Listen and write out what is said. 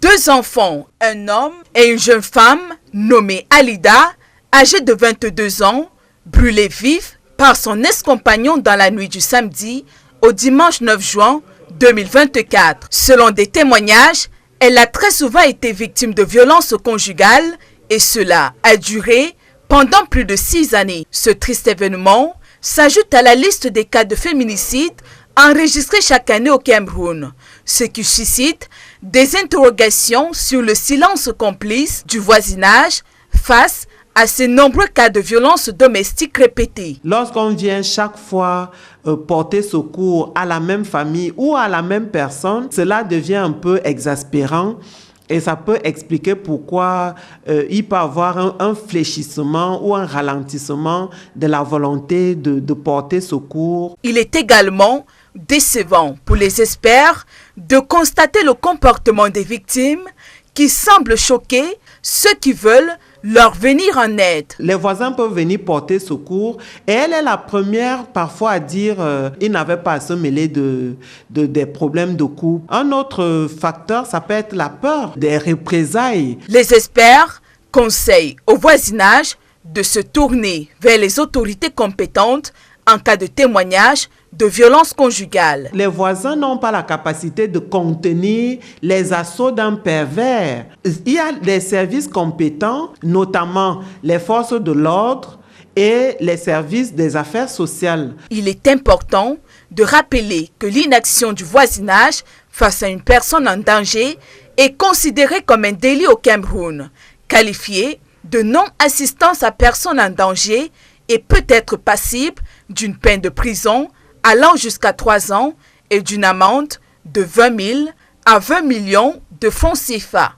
2 enfants, un homme et une jeune femme nommée Alida, âgée de 22 ans, brûlée vive par son ex-compagnon dans la nuit du samedi au dimanche 9 juin 2024. Selon des témoignages, elle a très souvent été victime de violences conjugales et cela a duré pendant plus de 6 années. Ce triste événement s'ajoute à la liste des cas de féminicide enregistrés chaque année au Cameroun, ce qui suscite des interrogations sur le silence complice du voisinage face à ces nombreux cas de violences domestiques répétés. Lorsqu'on vient chaque fois porter secours à la même famille ou à la même personne, cela devient un peu exaspérant. Et ça peut expliquer pourquoi il peut y avoir un fléchissement ou un ralentissement de la volonté de porter secours. Il est également décevant pour les experts de constater le comportement des victimes qui semble choquer ceux qui veulent leur venir en aide. Les voisins peuvent venir porter secours et elle est la première parfois à dire qu'ils n'avaient pas à se mêler des problèmes de couple. Un autre facteur, ça peut être la peur des représailles. Les experts conseillent au voisinage de se tourner vers les autorités compétentes en cas de témoignage de violences conjugales. Les voisins n'ont pas la capacité de contenir les assauts d'un pervers. Il y a des services compétents, notamment les forces de l'ordre et les services des affaires sociales. Il est important de rappeler que l'inaction du voisinage face à une personne en danger est considérée comme un délit au Cameroun, qualifié de non-assistance à personne en danger et peut être passible d'une peine de prison allant jusqu'à 3 ans et d'une amende de 20 000 à 20 millions de francs CFA.